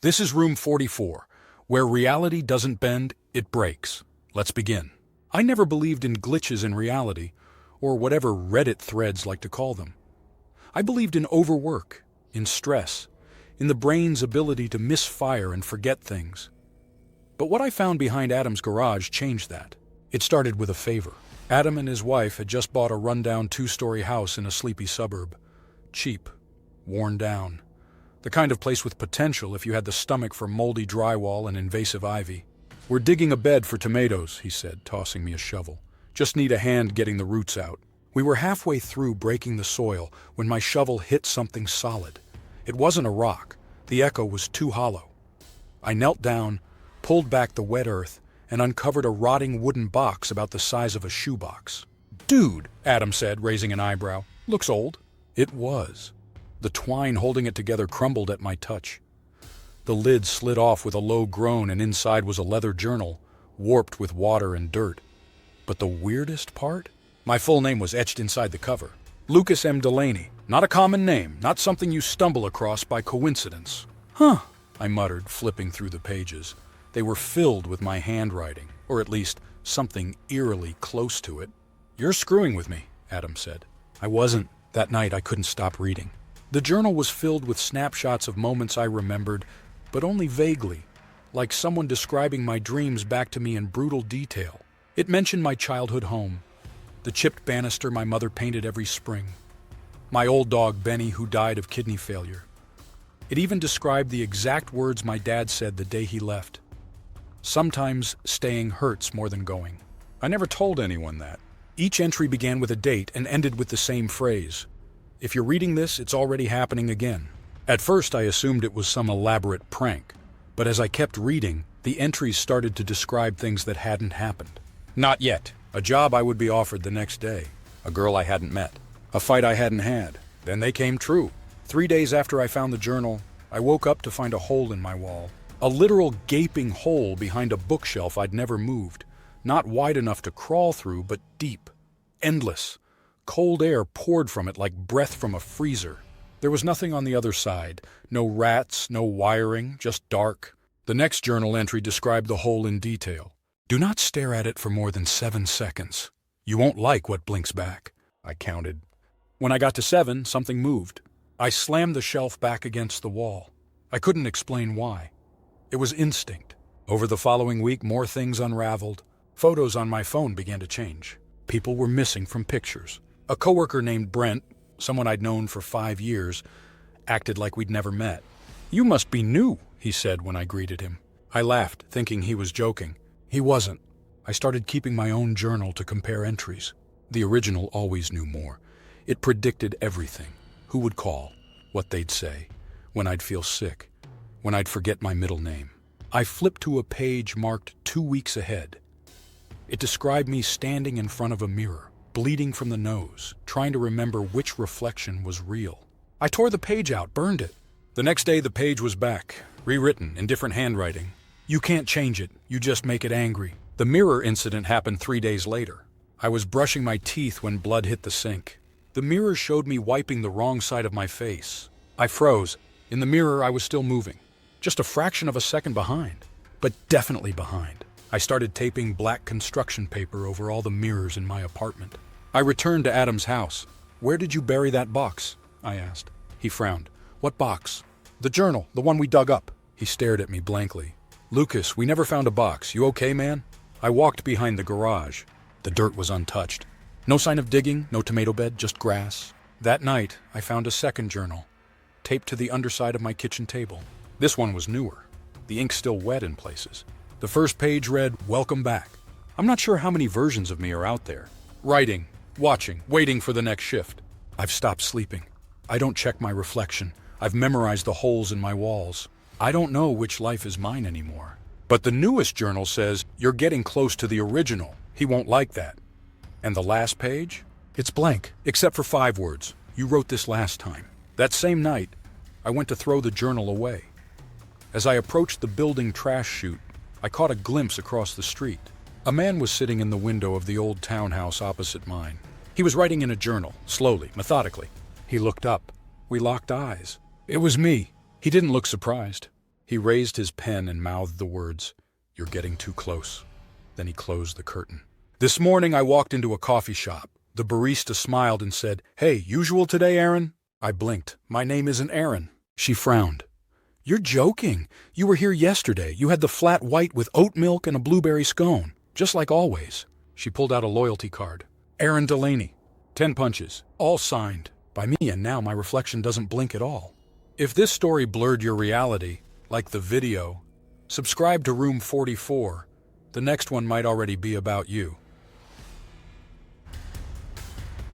This is room 44, where reality doesn't bend, it breaks. Let's begin. I never believed in glitches in reality, or whatever Reddit threads like to call them. I believed in overwork, in stress, in the brain's ability to misfire and forget things. But what I found behind Adam's garage changed that. It started with a favor. Adam and his wife had just bought a rundown 2-story house in a sleepy suburb. Cheap, worn down. The kind of place with potential if you had the stomach for moldy drywall and invasive ivy. "We're digging a bed for tomatoes," he said, tossing me a shovel. "Just need a hand getting the roots out." We were halfway through breaking the soil when my shovel hit something solid. It wasn't a rock. The echo was too hollow. I knelt down, pulled back the wet earth, and uncovered a rotting wooden box about the size of a shoebox. "Dude," Adam said, raising an eyebrow. "Looks old." It was. The twine holding it together crumbled at my touch. The lid slid off with a low groan, and inside was a leather journal, warped with water and dirt. But the weirdest part? My full name was etched inside the cover. Lucas M. Delaney. Not a common name, not something you stumble across by coincidence. "Huh," I muttered, flipping through the pages. They were filled with my handwriting, or at least something eerily close to it. "You're screwing with me," Adam said. I wasn't. That night I couldn't stop reading. The journal was filled with snapshots of moments I remembered, but only vaguely, like someone describing my dreams back to me in brutal detail. It mentioned my childhood home, the chipped banister my mother painted every spring, my old dog Benny who died of kidney failure. It even described the exact words my dad said the day he left. "Sometimes staying hurts more than going." I never told anyone that. Each entry began with a date and ended with the same phrase. "If you're reading this, it's already happening again." At first I assumed it was some elaborate prank, but as I kept reading, the entries started to describe things that hadn't happened. Not yet. A job I would be offered the next day. A girl I hadn't met. A fight I hadn't had. Then they came true. 3 days after I found the journal, I woke up to find a hole in my wall. A literal gaping hole behind a bookshelf I'd never moved. Not wide enough to crawl through, but deep. Endless. Cold air poured from it like breath from a freezer. There was nothing on the other side. No rats, no wiring, just dark. The next journal entry described the hole in detail. "Do not stare at it for more than 7 seconds. You won't like what blinks back." I counted. When I got to 7, something moved. I slammed the shelf back against the wall. I couldn't explain why. It was instinct. Over the following week, more things unraveled. Photos on my phone began to change. People were missing from pictures. A coworker named Brent, someone I'd known for 5 years, acted like we'd never met. "You must be new," he said when I greeted him. I laughed, thinking he was joking. He wasn't. I started keeping my own journal to compare entries. The original always knew more. It predicted everything. Who would call, what they'd say, when I'd feel sick, when I'd forget my middle name. I flipped to a page marked 2 weeks ahead. It described me standing in front of a mirror, bleeding from the nose, trying to remember which reflection was real. I tore the page out, burned it. The next day the page was back, rewritten in different handwriting. "You can't change it, you just make it angry." The mirror incident happened 3 days later. I was brushing my teeth when blood hit the sink. The mirror showed me wiping the wrong side of my face. I froze. In the mirror I was still moving. Just a fraction of a second behind, but definitely behind. I started taping black construction paper over all the mirrors in my apartment. I returned to Adam's house. "Where did you bury that box?" I asked. He frowned. "What box?" "The journal, the one we dug up." He stared at me blankly. "Lucas, we never found a box. You okay, man?" I walked behind the garage. The dirt was untouched. No sign of digging, no tomato bed, just grass. That night, I found a second journal, taped to the underside of my kitchen table. This one was newer. The ink still wet in places. The first page read, "Welcome back." I'm not sure how many versions of me are out there. Writing, watching, waiting for the next shift. I've stopped sleeping. I don't check my reflection. I've memorized the holes in my walls. I don't know which life is mine anymore. But the newest journal says, "You're getting close to the original. He won't like that." And the last page? It's blank, except for 5 words. "You wrote this last time." That same night, I went to throw the journal away. As I approached the building trash chute, I caught a glimpse across the street. A man was sitting in the window of the old townhouse opposite mine. He was writing in a journal, slowly, methodically. He looked up. We locked eyes. It was me. He didn't look surprised. He raised his pen and mouthed the words, "You're getting too close." Then he closed the curtain. This morning I walked into a coffee shop. The barista smiled and said, "Hey, usual today, Aaron?" I blinked. "My name isn't Aaron." She frowned. "You're joking. You were here yesterday. You had the flat white with oat milk and a blueberry scone, just like always." She pulled out a loyalty card. "Aaron Delaney. 10 punches, all signed by me, and now my reflection doesn't blink at all." If this story blurred your reality, like the video, subscribe to Room 44. The next one might already be about you.